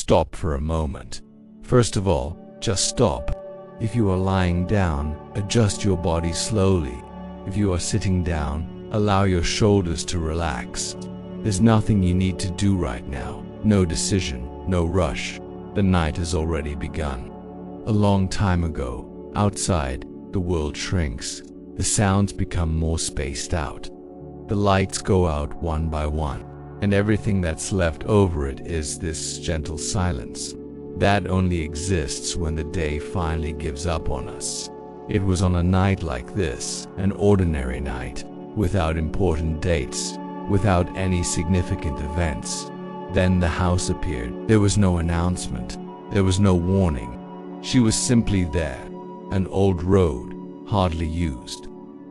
stop for a moment. First of all, just stop. If you are lying down, adjust your body slowly. If you are sitting down, allow your shoulders to relax. There's nothing you need to do right now. No decision, no rush. The night has already begun. A long time ago, outside, the world shrinks. The sounds become more spaced out. The lights go out one by one, and everything that's left over it is this gentle silence that only exists when the day finally gives up on us. It was on a night like this, an ordinary night, without important dates, without any significant events. Then the house appeared. There was no announcement. There was no warning. She was simply there, an old road, hardly used,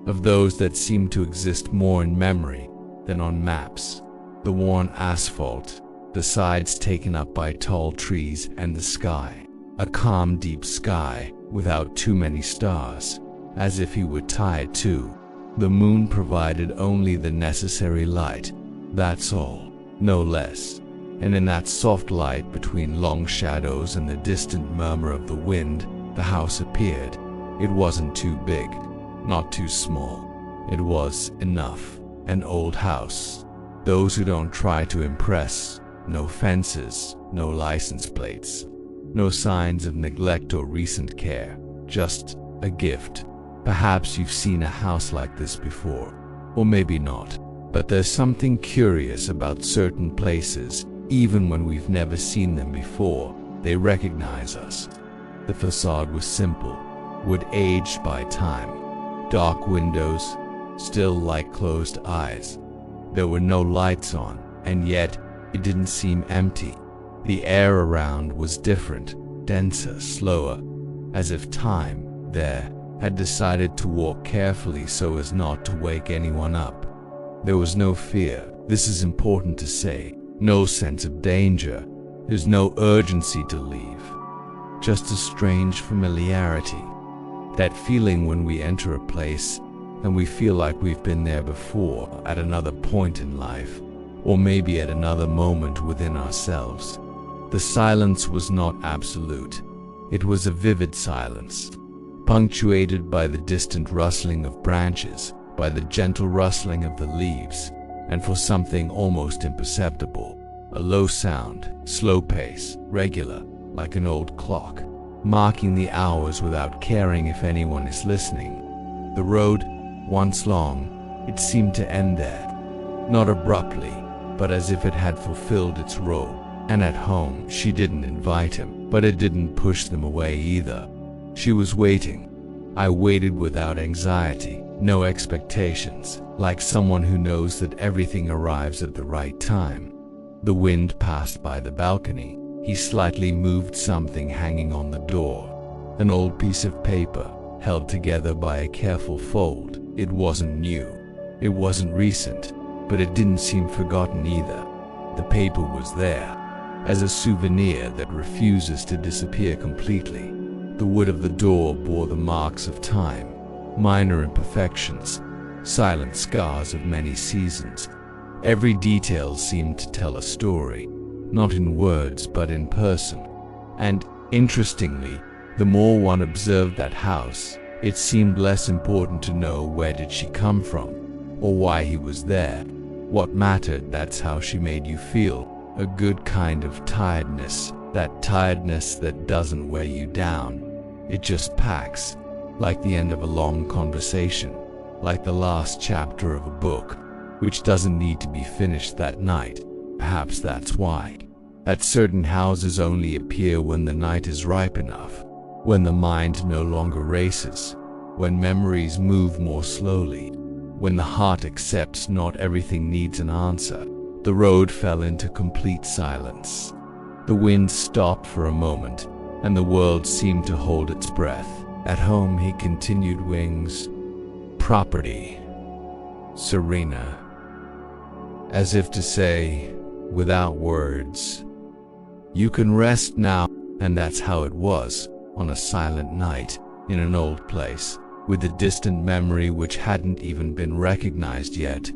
of those that seem to exist more in memory than on maps. The worn asphalt, the sides taken up by tall trees, and the sky, a calm deep sky without too many stars, as if he were tired too. The moon provided only the necessary light, that's all, no less. And in that soft light between long shadows and the distant murmur of the wind, the house appeared. It wasn't too big, not too small. It was enough, an old house. Those who don't try to impress. No fences, no license plates, no signs of neglect or recent care, just a gift. Perhaps you've seen a house like this before, or maybe not, but there's something curious about certain places. Even when we've never seen them before, they recognize us. The facade was simple, wood aged by time, dark windows, still like closed eyes. There were no lights on, and yet it didn't seem empty. The air around was different, denser, slower, as if time, there, had decided to walk carefully so as not to wake anyone up. There was no fear, this is important to say, no sense of danger. There's no urgency to leave. Just a strange familiarity. That feeling when we enter a place and we feel like we've been there before at another point in life, or maybe at another moment within ourselves. The silence was not absolute. It was a vivid silence, punctuated by the distant rustling of branches, by the gentle rustling of the leaves, and for something almost imperceptible, a low sound, slow pace, regular, like an old clock, marking the hours without caring if anyone is listening. The road, once long, it seemed to end there, not abruptly, but as if it had fulfilled its role. And at home, she didn't invite him, but it didn't push them away either. She was waiting. I waited without anxiety, no expectations, like someone who knows that everything arrives at the right time. The wind passed by the balcony. He slightly moved something hanging on the door, an old piece of paper, held together by a careful fold. It wasn't new, it wasn't recent, but it didn't seem forgotten either. The paper was there, as a souvenir that refuses to disappear completely. The wood of the door bore the marks of time, minor imperfections, silent scars of many seasons. Every detail seemed to tell a story, not in words but in person. And, interestingly, the more one observed that house, it seemed less important to know where did she come from, or why he was there. What mattered, that's how she made you feel. A good kind of tiredness, that tiredness that doesn't wear you down. It just packs, like the end of a long conversation, like the last chapter of a book, which doesn't need to be finished that night. Perhaps that's why. That certain houses only appear when the night is ripe enough, when the mind no longer races, when memories move more slowly, when the heart accepts not everything needs an answer. The road fell into complete silence. The wind stopped for a moment, and the world seemed to hold its breath. At home, he continued, wings, property, Serena, as if to say, without words, you can rest now. And that's how it was, on a silent night, in an old place, with a distant memory which hadn't even been recognized yet.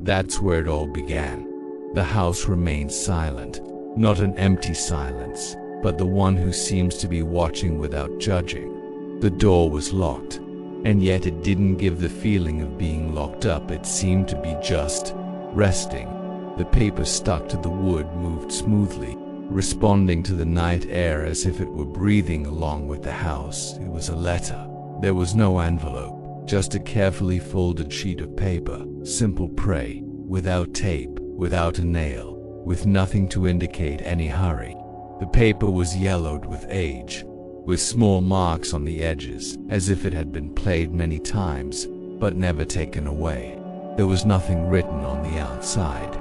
That's where it all began. The house remained silent, Not an empty silence, but the one who seems to be watching without judging. The door was locked, and yet it didn't give the feeling of being locked up. It seemed to be just resting. The paper stuck to the wood moved smoothly, responding to the night air as if it were breathing along with the house. It was a letter. There was no envelope, just a carefully folded sheet of paper, simple prey, without tape, without a nail, with nothing to indicate any hurry. The paper was yellowed with age, with small marks on the edges, as if it had been played many times, but never taken away. There was nothing written on the outside.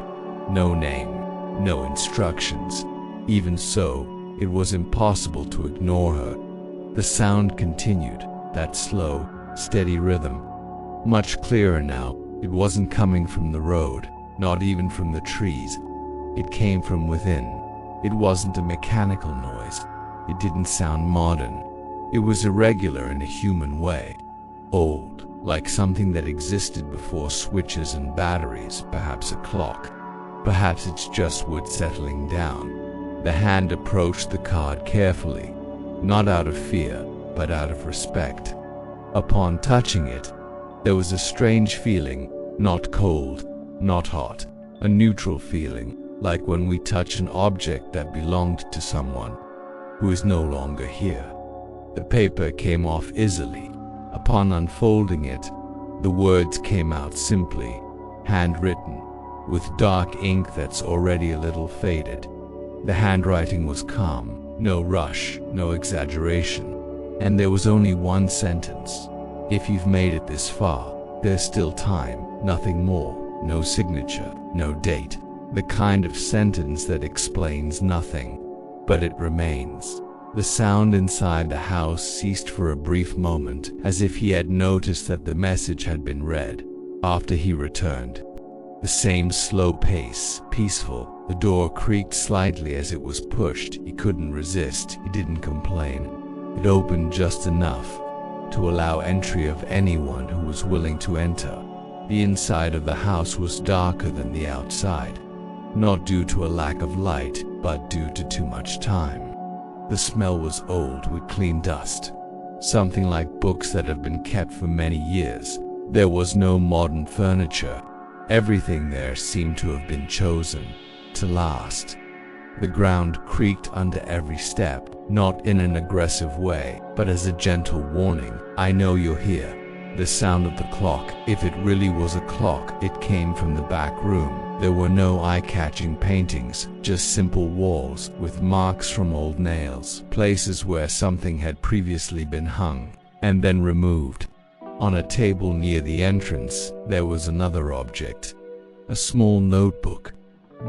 No name, no instructions. Even so, it was impossible to ignore her. The sound continued, that slow, steady rhythm. Much clearer now. It wasn't coming from the road, not even from the trees. It came from within. It wasn't a mechanical noise. It didn't sound modern. It was irregular in a human way. Old, like something that existed before switches and batteries, perhaps a clock. Perhaps it's just wood settling down. The hand approached the card carefully, not out of fear, but out of respect. Upon touching it, there was a strange feeling, not cold, not hot, a neutral feeling, like when we touch an object that belonged to someone who is no longer here. The paper came off easily. Upon unfolding it, the words came out simply, handwritten, with dark ink that's already a little faded. The handwriting was calm, no rush, no exaggeration. And there was only one sentence. If you've made it this far, there's still time, nothing more, no signature, no date. The kind of sentence that explains nothing, but it remains. The sound inside the house ceased for a brief moment, as if he had noticed that the message had been read. After he returned, the same slow pace, peaceful. The door creaked slightly as it was pushed. He couldn't resist. He didn't complain. It opened just enough to allow entry of anyone who was willing to enter. The inside of the house was darker than the outside, not due to a lack of light, but due to too much time. The smell was old with clean dust, something like books that have been kept for many years. There was no modern furniture. Everything there seemed to have been chosen to last. The ground creaked under every step, not in an aggressive way, but as a gentle warning. I know you're here. The sound of the clock, if it really was a clock, it came from the back room. There were no eye-catching paintings, just simple walls with marks from old nails, places where something had previously been hung and then removed. On a table near the entrance, there was another object, a small notebook,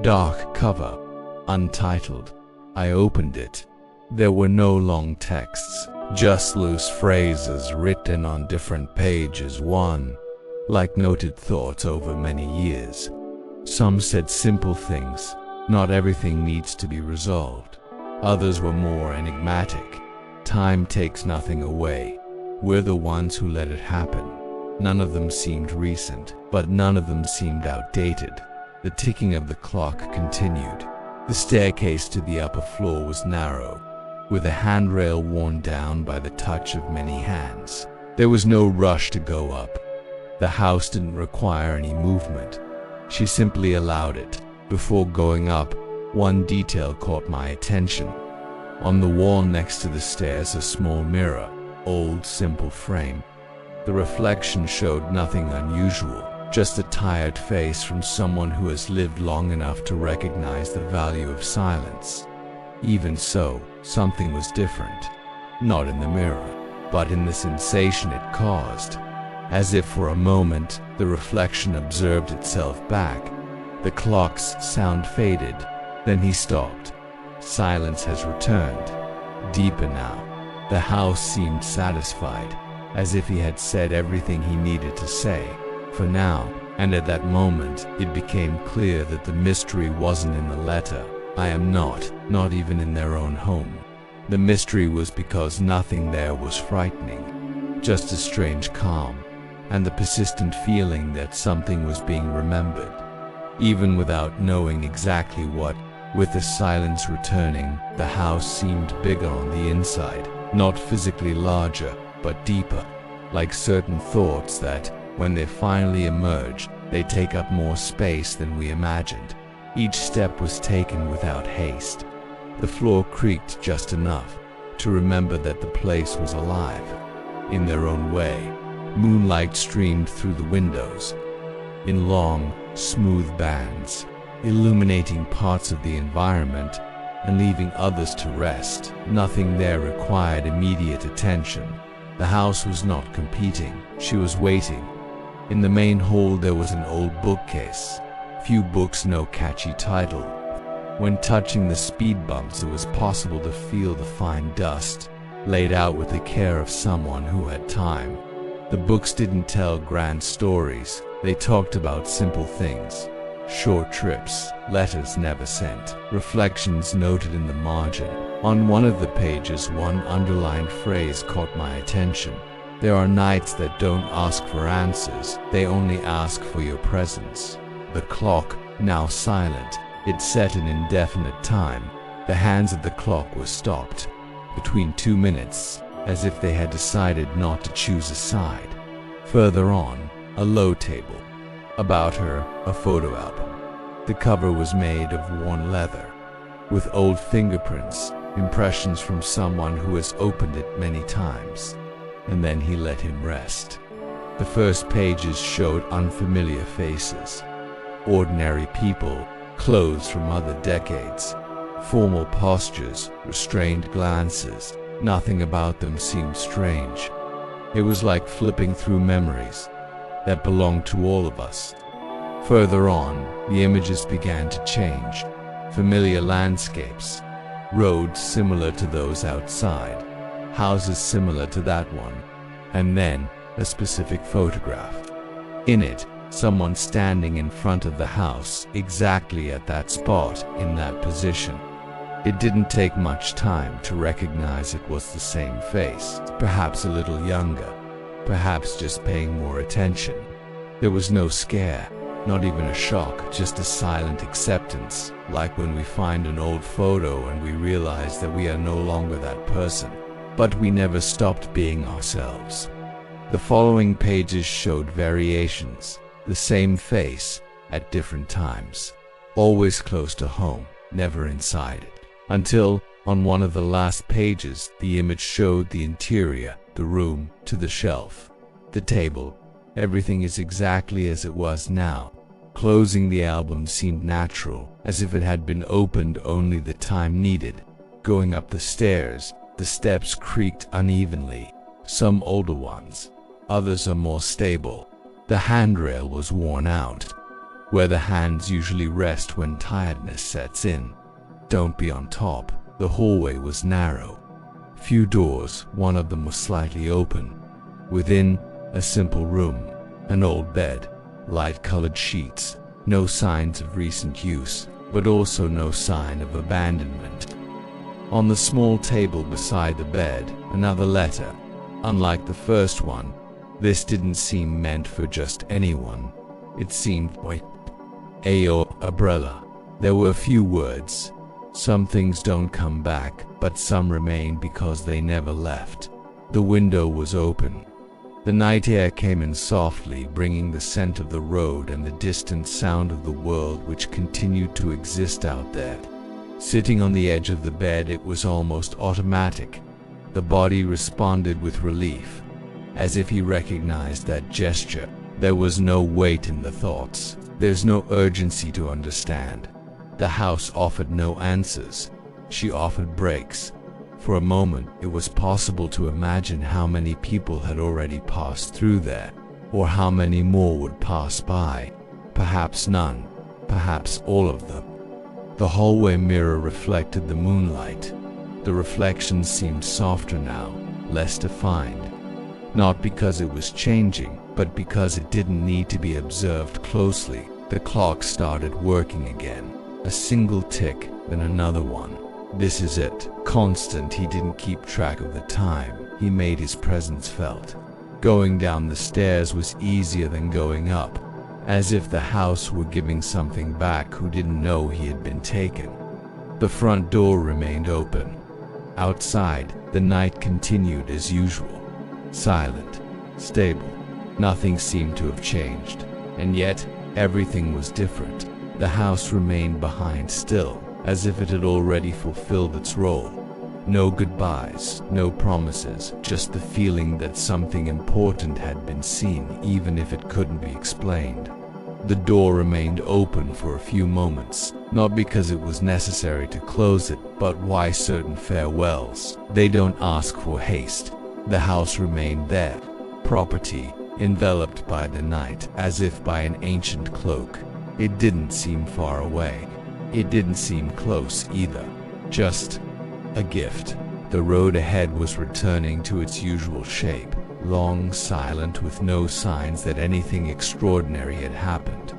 dark cover, untitled. I opened it. There were no long texts, just loose phrases written on different pages, one, like noted thoughts over many years. Some said simple things, not everything needs to be resolved. Others were more enigmatic. Time takes nothing away. We're the ones who let it happen. None of them seemed recent, but none of them seemed outdated. The ticking of the clock continued. The staircase to the upper floor was narrow, with a handrail worn down by the touch of many hands. There was no rush to go up. The house didn't require any movement. She simply allowed it. Before going up, one detail caught my attention. On the wall next to the stairs, a small mirror, old, simple frame. The reflection showed nothing unusual, just a tired face from someone who has lived long enough to recognize the value of silence. Even so, something was different. Not in the mirror, but in the sensation it caused. As if for a moment, the reflection observed itself back. The clock's sound faded. Then he stopped. Silence has returned. Deeper now. The house seemed satisfied, as if he had said everything he needed to say, for now. And at that moment, it became clear that the mystery wasn't in the letter. I am not even in their own home. The mystery was because nothing there was frightening, just a strange calm, and the persistent feeling that something was being remembered. Even without knowing exactly what, With the silence returning, the house seemed bigger on the inside, not physically larger, but deeper, like certain thoughts that, when they finally emerge, they take up more space than we imagined. Each step was taken without haste. The floor creaked just enough to remember that the place was alive. In their own way, moonlight streamed through the windows, in long, smooth bands, illuminating parts of the environment and leaving others to rest. Nothing there required immediate attention. The house was not competing, she was waiting. In the main hall there was an old bookcase. Few books, no catchy title. When touching the speed bumps, it was possible to feel the fine dust, laid out with the care of someone who had time. The books didn't tell grand stories, they talked about simple things. Short trips, letters never sent, reflections noted in the margin. On one of the pages, one underlined phrase caught my attention. There are nights that don't ask for answers, they only ask for your presence. The clock, now silent, it set an indefinite time. The hands of the clock were stopped, between 2 minutes, as if they had decided not to choose a side. Further on, a low table. About her, a photo album. The cover was made of worn leather, with old fingerprints, impressions from someone who has opened it many times. And then he let him rest. The first pages showed unfamiliar faces. Ordinary people, clothes from other decades, formal postures, restrained glances. Nothing about them seemed strange. It was like flipping through memories that belonged to all of us. Further on, the images began to change. Familiar landscapes, roads similar to those outside, houses similar to that one, and then a specific photograph. In it, someone standing in front of the house, exactly at that spot, in that position. It didn't take much time to recognize it was the same face, perhaps a little younger, perhaps just paying more attention. There was no scare, not even a shock, just a silent acceptance, like when we find an old photo and we realize that we are no longer that person, but we never stopped being ourselves. The following pages showed variations, the same face at different times, always close to home, never inside it. Until, on one of the last pages, the image showed the interior, the room, to the shelf, the table. Everything is exactly as it was now. Closing the album seemed natural, as if it had been opened only the time needed. Going up the stairs, the steps creaked unevenly, some older ones, others are more stable. The handrail was worn out, where the hands usually rest when tiredness sets in. Don't be on top. The hallway was narrow. Few doors, one of them was slightly open. Within, a simple room, an old bed, light-colored sheets, no signs of recent use, but also no sign of abandonment. On the small table beside the bed, another letter. Unlike the first one, this didn't seem meant for just anyone. It seemed like a umbrella. There were a few words. Some things don't come back, but some remain because they never left. The window was open. The night air came in softly, bringing the scent of the road and the distant sound of the world which continued to exist out there. Sitting on the edge of the bed, it was almost automatic. The body responded with relief, as if he recognized that gesture. There was no weight in the thoughts. There's no urgency to understand. The house offered no answers. She offered breaks. For a moment, it was possible to imagine how many people had already passed through there, or how many more would pass by. Perhaps none, perhaps all of them. The hallway mirror reflected the moonlight. The reflection seemed softer now, less defined. Not because it was changing, but because it didn't need to be observed closely. The clock started working again. A single tick, then another one. This is it. Constant. He didn't keep track of the time. He made his presence felt. Going down the stairs was easier than going up, as if the house were giving something back who didn't know he had been taken. The front door remained open. Outside, the night continued as usual. Silent, stable. Nothing seemed to have changed. And yet, everything was different. The house remained behind still, as if it had already fulfilled its role. No goodbyes, no promises, just the feeling that something important had been seen, even if it couldn't be explained. The door remained open for a few moments, not because it was necessary to close it, but why certain farewells? They don't ask for haste. The house remained there, property, enveloped by the night, as if by an ancient cloak. It didn't seem far away. It didn't seem close either. Just a gift. The road ahead was returning to its usual shape, long, silent, with no signs that anything extraordinary had happened.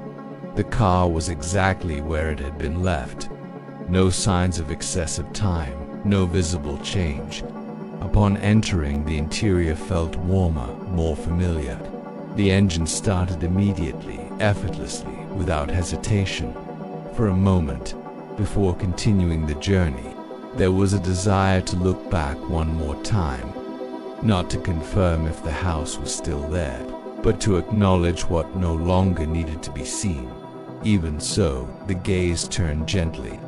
The car was exactly where it had been left. No signs of excessive time, no visible change. Upon entering, the interior felt warmer, more familiar. The engine started immediately, effortlessly, without hesitation. For a moment, before continuing the journey, there was a desire to look back one more time. Not to confirm if the house was still there, but to acknowledge what no longer needed to be seen. Even so, the gaze turned gently.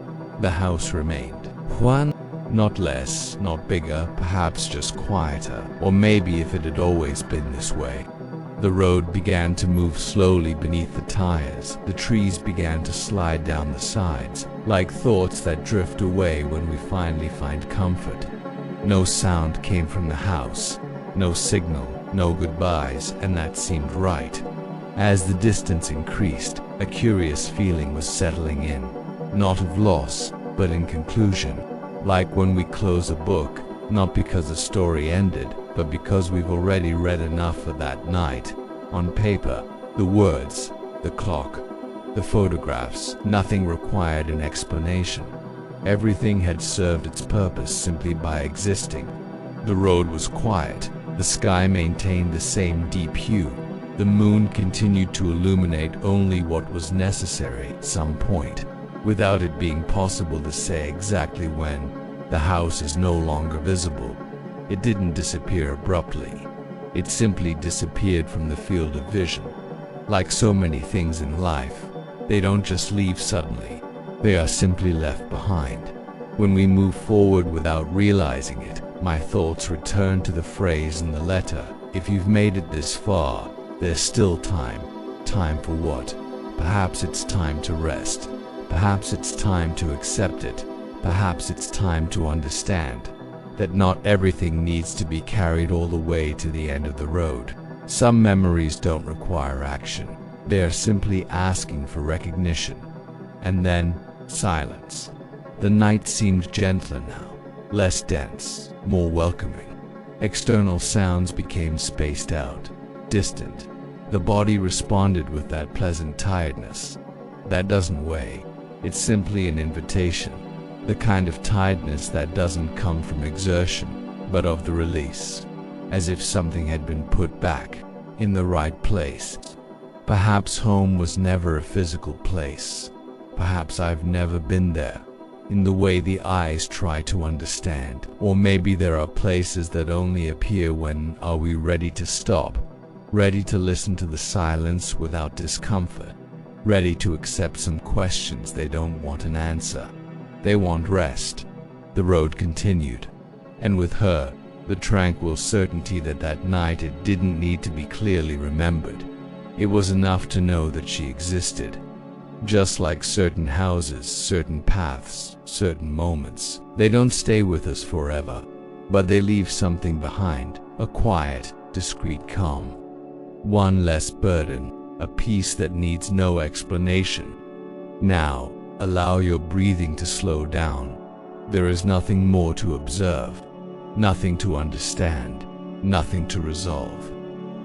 The house remained. One, not less, not bigger, perhaps just quieter, or maybe if it had always been this way. The road began to move slowly beneath the tires. The trees began to slide down the sides, like thoughts that drift away when we finally find comfort. No sound came from the house, no signal, no goodbyes, and that seemed right. As the distance increased, a curious feeling was settling in, not of loss, but in conclusion. Like when we close a book, not because the story ended, but because we've already read enough for that night. On paper, the words, the clock, the photographs, nothing required an explanation. Everything had served its purpose simply by existing. The road was quiet. The sky maintained the same deep hue. The moon continued to illuminate only what was necessary at some point, without it being possible to say exactly when. The house is no longer visible. It didn't disappear abruptly. It simply disappeared from the field of vision. Like so many things in life, they don't just leave suddenly. They are simply left behind. When we move forward without realizing it, my thoughts return to the phrase in the letter, if you've made it this far, there's still time. Time for what? Perhaps it's time to rest. Perhaps it's time to accept it. Perhaps it's time to understand that not everything needs to be carried all the way to the end of the road. Some memories don't require action. They are simply asking for recognition. And then, silence. The night seemed gentler now, less dense, more welcoming. External sounds became spaced out, distant. The body responded with that pleasant tiredness. That doesn't weigh. It's simply an invitation. The kind of tiredness that doesn't come from exertion, but of the release. As if something had been put back, in the right place. Perhaps home was never a physical place. Perhaps I've never been there, in the way the eyes try to understand. Or maybe there are places that only appear when are we ready to stop, ready to listen to the silence without discomfort, ready to accept some questions they don't want an answer. They want rest. The road continued, and with her, the tranquil certainty that that night it didn't need to be clearly remembered. It was enough to know that she existed. Just like certain houses, certain paths, certain moments, they don't stay with us forever, but they leave something behind, a quiet, discreet calm. One less burden, a peace that needs no explanation. Now, allow your breathing to slow down. There is nothing more to observe, nothing to understand, nothing to resolve.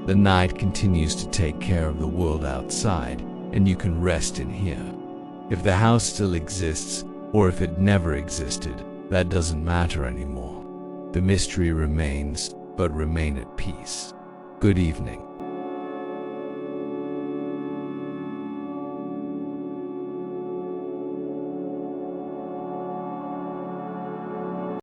The night continues to take care of the world outside, and you can rest in here. If the house still exists, or if it never existed, that doesn't matter anymore. The mystery remains, but remain at peace. Good evening.